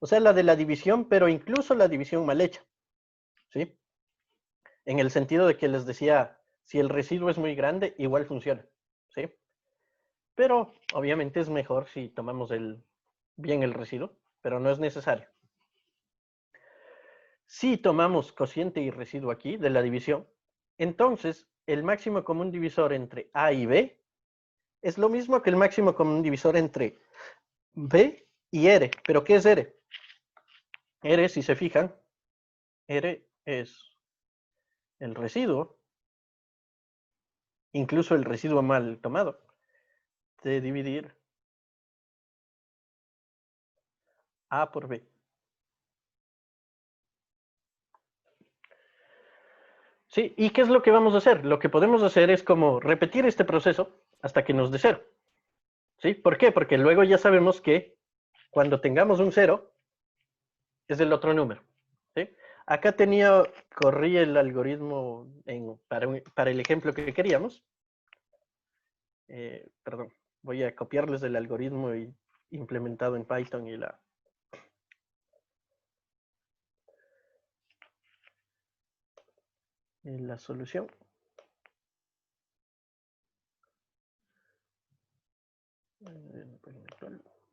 O sea, la de la división, pero incluso la división mal hecha. ¿Sí? En el sentido de que les decía, si el residuo es muy grande, igual funciona. ¿Sí? Pero obviamente es mejor si tomamos bien el residuo, pero no es necesario. Si tomamos cociente y residuo aquí de la división, entonces el máximo común divisor entre A y B es lo mismo que el máximo común divisor entre B y R. ¿Pero qué es R? R, si se fijan, R es el residuo, incluso el residuo mal tomado, de dividir A por B. ¿Sí? ¿Y qué es lo que vamos a hacer? Lo que podemos hacer es como repetir este proceso hasta que nos dé 0. ¿Sí? ¿Por qué? Porque luego ya sabemos que cuando tengamos un 0, es el otro número. ¿Sí? Acá corrí el algoritmo para el ejemplo que queríamos. Perdón, voy a copiarles el algoritmo implementado en Python y la solución.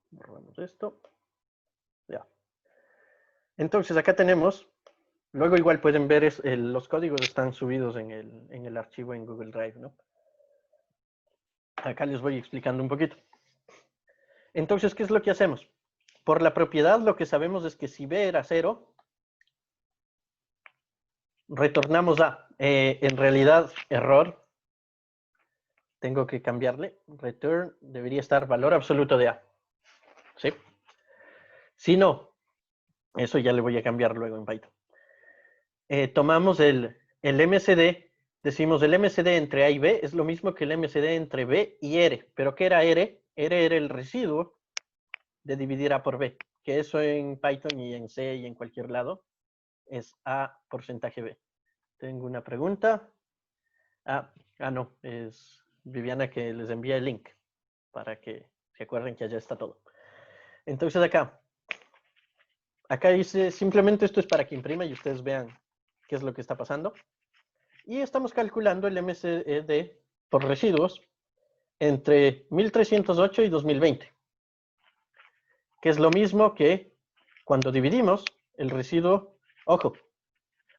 Borramos esto. Ya. Entonces acá tenemos, luego igual pueden ver, los códigos están subidos en el archivo en Google Drive, ¿no? Acá les voy explicando un poquito. Entonces, ¿qué es lo que hacemos? Por la propiedad, lo que sabemos es que si B era 0, retornamos A. En realidad, error. Tengo que cambiarle. Return debería estar valor absoluto de A. ¿Sí? Si no, eso ya le voy a cambiar luego en Python. Tomamos el MCD, decimos el MCD entre A y B es lo mismo que el MCD entre B y R. ¿Pero qué era R? R era el residuo de dividir A por B, que eso en Python y en C y en cualquier lado es A porcentaje B. Tengo una pregunta. No, es Viviana que les envía el link para que se acuerden que allá está todo. Entonces acá dice, simplemente esto es para que imprima y ustedes vean qué es lo que está pasando. Y estamos calculando el MCD por residuos entre 1308 y 2020. Que es lo mismo que cuando dividimos el residuo, ojo,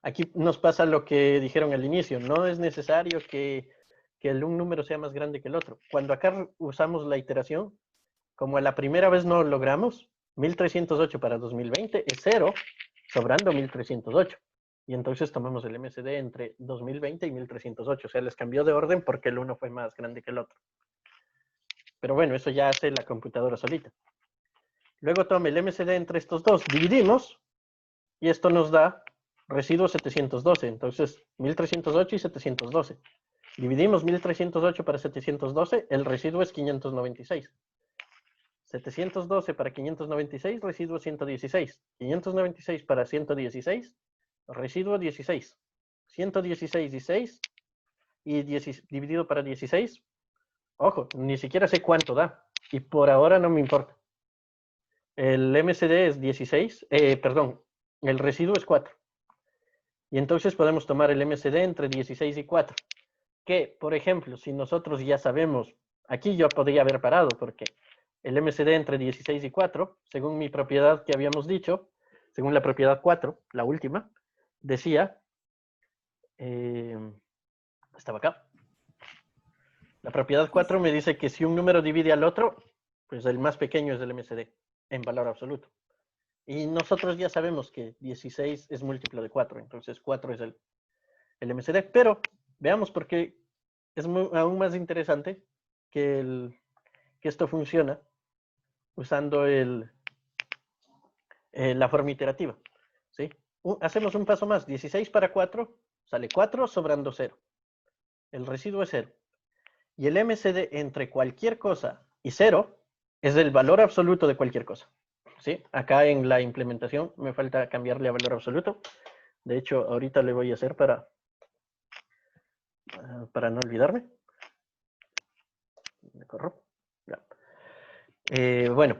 aquí nos pasa lo que dijeron al inicio, no es necesario que un número sea más grande que el otro. Cuando acá usamos la iteración, como a la primera vez no logramos, 1308 para 2020 es 0, sobrando 1308. Y entonces tomamos el MCD entre 2020 y 1308. O sea, les cambió de orden porque el uno fue más grande que el otro. Pero bueno, eso ya hace la computadora solita. Luego tome el MCD entre estos dos, dividimos, y esto nos da residuo 712. Entonces, 1308 y 712. Dividimos 1308 para 712, el residuo es 596. 712 para 596, residuo 116. 596 para 116, residuo 16. 116 y 6 y dividido para 16. Ojo, ni siquiera sé cuánto da. Y por ahora no me importa. El MCD es 16, perdón, el residuo es 4. Y entonces podemos tomar el MCD entre 16 y 4. Que, por ejemplo, si nosotros ya sabemos, aquí yo podría haber parado porque el MCD entre 16 y 4, según mi propiedad que habíamos dicho, según la propiedad 4, la última, decía, estaba acá. La propiedad 4 me dice que si un número divide al otro, pues el más pequeño es el MCD, en valor absoluto. Y nosotros ya sabemos que 16 es múltiplo de 4, entonces 4 es el MCD. Pero veamos por qué es aún más interesante que esto funciona usando la forma iterativa. ¿Sí? Hacemos un paso más. 16 para 4, sale 4 sobrando 0. El residuo es 0. Y el MCD entre cualquier cosa y 0 es el valor absoluto de cualquier cosa. ¿Sí? Acá en la implementación me falta cambiarle a valor absoluto. De hecho, ahorita le voy a hacer para no olvidarme. Me corro. Ya. Bueno,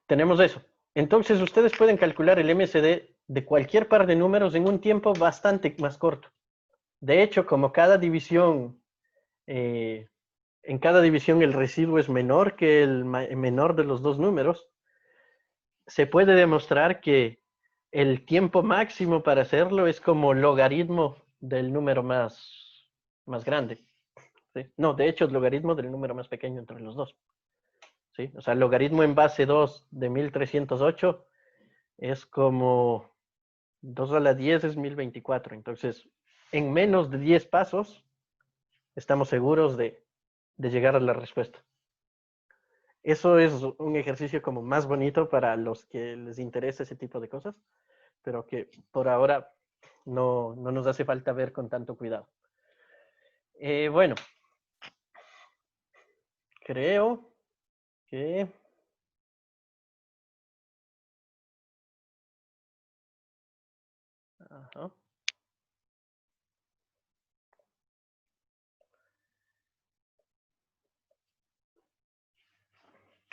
tenemos eso. Entonces, ustedes pueden calcular el MCD de cualquier par de números en un tiempo bastante más corto. De hecho, como cada división, en cada división el residuo es menor que el menor de los dos números, se puede demostrar que el tiempo máximo para hacerlo es como logaritmo del número más grande. ¿Sí? No, de hecho, es logaritmo del número más pequeño entre los dos. ¿Sí? O sea, el logaritmo en base 2 de 1308 es como 2 a la 10 es 1024. Entonces, en menos de 10 pasos, estamos seguros de llegar a la respuesta. Eso es un ejercicio como más bonito para los que les interesa ese tipo de cosas, pero que por ahora no nos hace falta ver con tanto cuidado. Bueno, creo que... Ajá.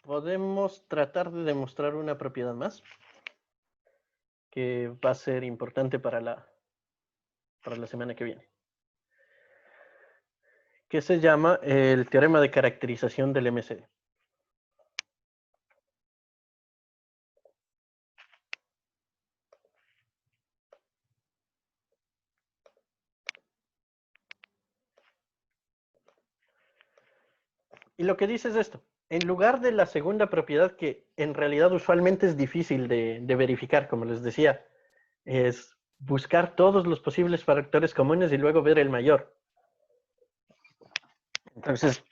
Podemos tratar de demostrar una propiedad más que va a ser importante para la semana que viene, que se llama el teorema de caracterización del MCD. Y lo que dice es esto. En lugar de la segunda propiedad, que en realidad usualmente es difícil de verificar, como les decía, es buscar todos los posibles factores comunes y luego ver el mayor. Entonces,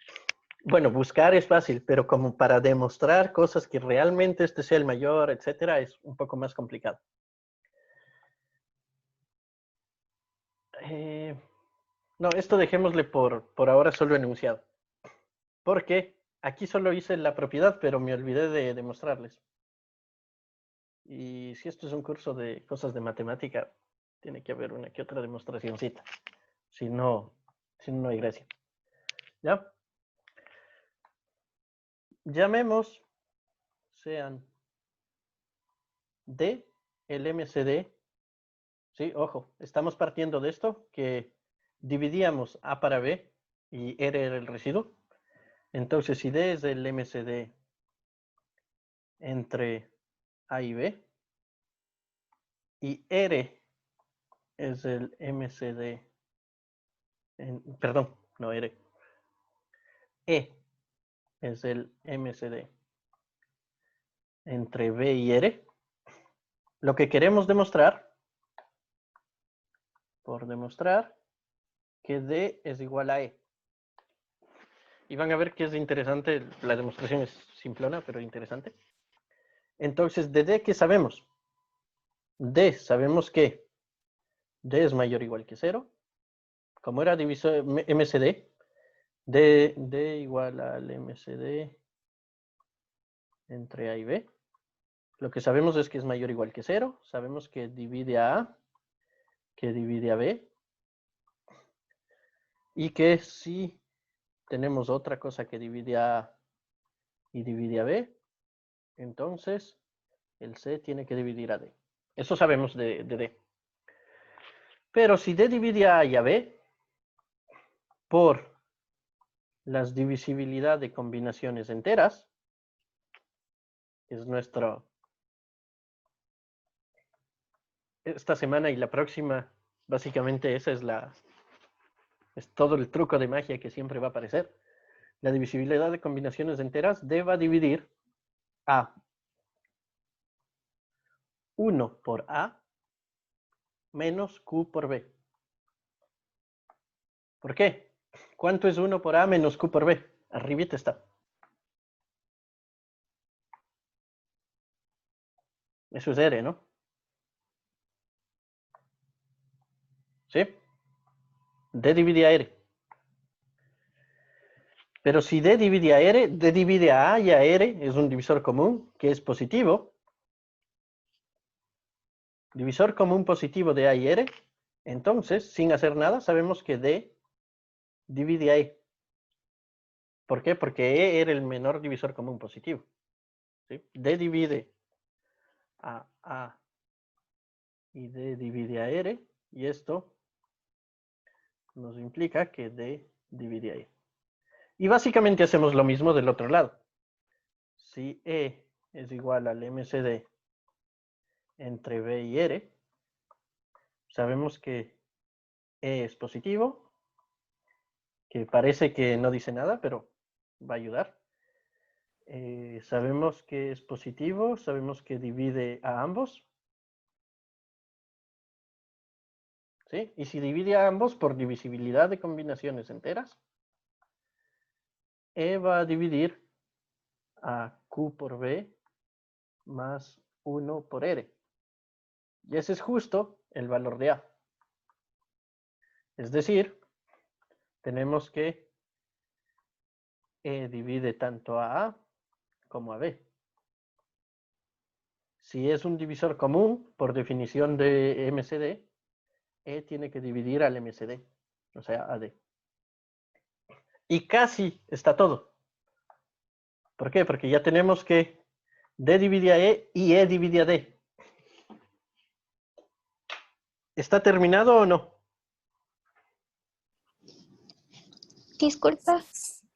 bueno, buscar es fácil, pero como para demostrar cosas que realmente este sea el mayor, etcétera, es un poco más complicado. No, esto dejémosle por ahora solo enunciado. Porque aquí solo hice la propiedad, pero me olvidé de demostrarles. Y si esto es un curso de cosas de matemática, tiene que haber una que otra demostracióncita. Si no hay gracia. ¿Ya? Llamemos, sean D, el MCD. Sí, ojo, estamos partiendo de esto, que dividíamos A para B y R era el residuo. Entonces, si D es el MCD entre A y B, y R es el MCD, perdón, no R, E es el MCD entre B y R, lo que queremos demostrar, por demostrar que D es igual a E. Y van a ver que es interesante, la demostración es simplona, pero interesante. Entonces, de D, ¿qué sabemos? D, sabemos que D es mayor o igual que 0, como era divisor MCD, D igual al MCD entre A y B. Lo que sabemos es que es mayor o igual que 0. Sabemos que divide a A, que divide a B. Y que si tenemos otra cosa que divide a A y divide a B, entonces el C tiene que dividir a D. Eso sabemos de D. Pero si D divide a A y a B, por las divisibilidad de combinaciones enteras, que es nuestro... Esta semana y la próxima, básicamente esa es todo el truco de magia que siempre va a aparecer. La divisibilidad de combinaciones enteras D va a dividir a 1 por A menos Q por B. ¿Por qué? ¿Cuánto es 1 por A menos Q por B? Arribita está. Eso es R, ¿no? ¿Sí? D divide a R. Pero si D divide a R, D divide a A y a R, es un divisor común que es positivo. Divisor común positivo de A y R. Entonces, sin hacer nada, sabemos que D divide a E. ¿Por qué? Porque E era el menor divisor común positivo. ¿Sí? D divide a A y D divide a R. Y esto nos implica que D divide a E. Y básicamente hacemos lo mismo del otro lado. Si E es igual al MCD entre B y R, sabemos que E es positivo, que parece que no dice nada, pero va a ayudar. Sabemos que es positivo, sabemos que divide a ambos. ¿Sí? Y si divide a ambos por divisibilidad de combinaciones enteras, E va a dividir a Q por B más 1 por R. Y ese es justo el valor de A. Es decir, tenemos que E divide tanto a A como a B. Si es un divisor común, por definición de MCD, E tiene que dividir al MCD, o sea, a D. Y casi está todo. ¿Por qué? Porque ya tenemos que D divide a E y E divide a D. ¿Está terminado o no? Disculpa.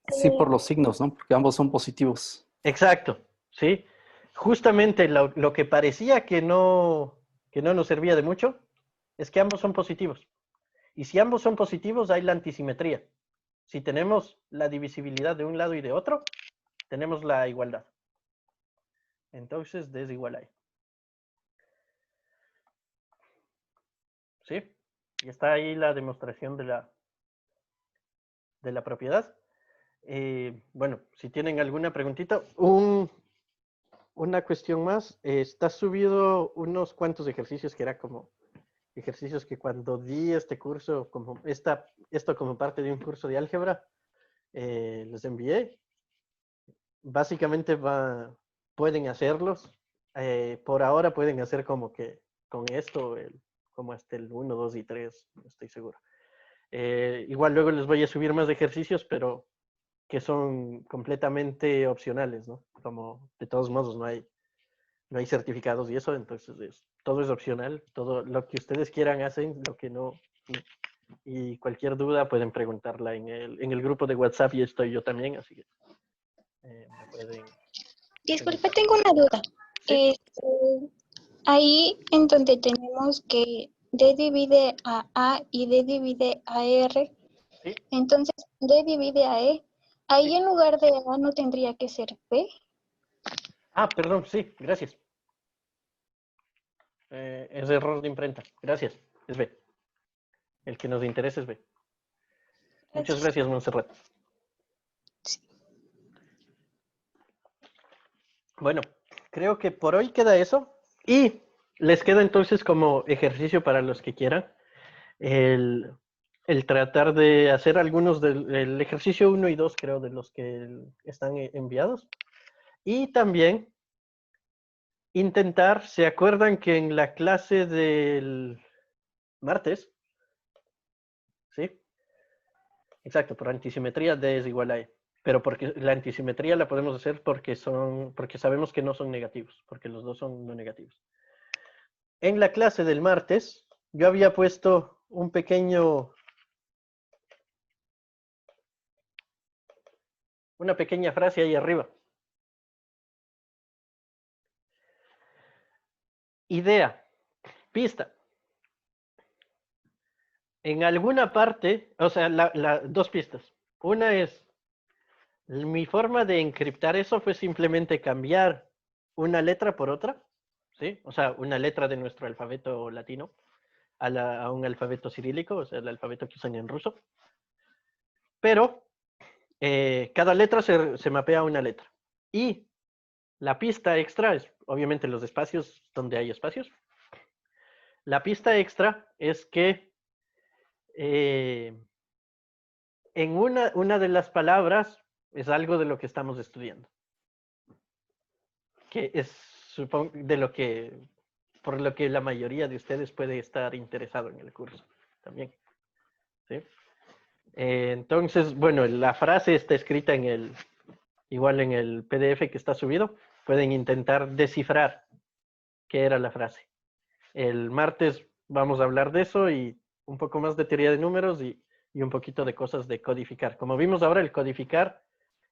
Sí, por los signos, ¿no? Porque ambos son positivos. Exacto, ¿sí? Justamente lo que parecía que no nos servía de mucho es que ambos son positivos. Y si ambos son positivos, hay la antisimetría. Si tenemos la divisibilidad de un lado y de otro, tenemos la igualdad. Entonces, D es igual a E. ¿Sí? Y está ahí la demostración de la propiedad. Bueno, si tienen alguna preguntita, una cuestión más. Está subido unos cuantos ejercicios que era como ejercicios que cuando di este curso, como esto como parte de un curso de álgebra, les envié. Básicamente pueden hacerlos. Por ahora pueden hacer como que con esto, como hasta el 1, 2 y 3, no estoy seguro. Igual luego les voy a subir más ejercicios, pero que son completamente opcionales, ¿no? Como de todos modos no hay certificados y eso, entonces todo es opcional, todo lo que ustedes quieran hacen, lo que no. Y cualquier duda pueden preguntarla en el grupo de WhatsApp y estoy yo también, así que me pueden... Disculpa, tengo una duda. Sí. Ahí en donde tenemos que D divide a y D divide a R, ¿Sí? entonces D divide a E, ahí Sí. en lugar de A no tendría que ser B. Ah, perdón, sí, gracias. Es error de imprenta, gracias, es B. El que nos interesa es B. Muchas gracias, Montserrat. Sí. Bueno, creo que por hoy queda eso. Y les queda entonces como ejercicio para los que quieran el tratar de hacer algunos del ejercicio 1 y 2, creo, de los que están enviados. Y también intentar, ¿se acuerdan que en la clase del martes? ¿Sí? Exacto, por antisimetría D es igual a E. Pero porque la antisimetría la podemos hacer porque sabemos que no son negativos, porque los dos son no negativos. En la clase del martes, yo había puesto una pequeña frase ahí arriba. Idea, pista. En alguna parte, o sea, dos pistas. Una es, mi forma de encriptar eso fue simplemente cambiar una letra por otra, ¿sí? O sea, una letra de nuestro alfabeto latino a un alfabeto cirílico, o sea, el alfabeto que usan en ruso. Pero cada letra se mapea a una letra. Y la pista extra es, obviamente, los espacios donde hay espacios. La pista extra es que en una de las palabras es algo de lo que estamos estudiando. Que es, supongo, por lo que la mayoría de ustedes puede estar interesado en el curso también. ¿Sí? Entonces, bueno, la frase está escrita igual en el PDF que está subido. Pueden intentar descifrar qué era la frase. El martes vamos a hablar de eso y un poco más de teoría de números y un poquito de cosas de codificar. Como vimos ahora, el codificar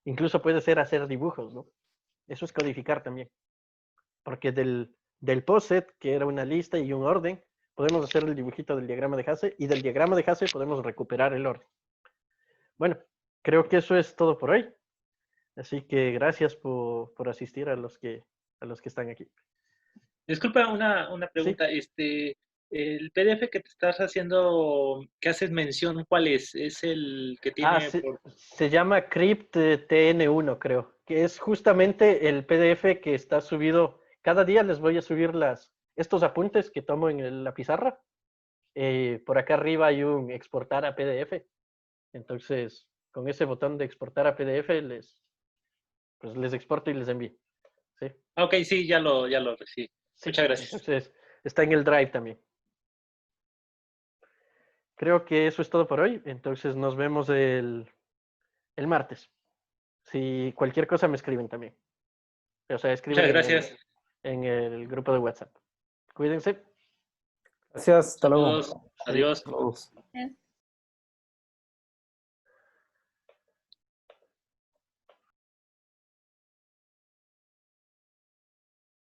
incluso puede ser hacer dibujos, ¿no? Eso es codificar también. Porque del POSIT, que era una lista y un orden, podemos hacer el dibujito del diagrama de Hasse y del diagrama de Hasse podemos recuperar el orden. Bueno, creo que eso es todo por hoy. Así que gracias por asistir a los que están aquí. Disculpa una pregunta. Sí. El PDF que te estás haciendo, que haces mención, ¿cuál es? ¿Es el que tiene Se llama Crypt TN1, creo, que es justamente el PDF que está subido. Cada día les voy a subir estos apuntes que tomo en la pizarra. Por acá arriba hay un exportar a PDF. Entonces, con ese botón de exportar a PDF, les exporto y les envío. ¿Sí? Ok, sí, ya lo recibí. Sí. Muchas gracias. Entonces, está en el Drive también. Creo que eso es todo por hoy. Entonces, nos vemos el martes. Si cualquier cosa me escriben también. O sea, escriben Muchas gracias. en el grupo de WhatsApp. Cuídense. Gracias, hasta luego. Saludos. Adiós. Saludos.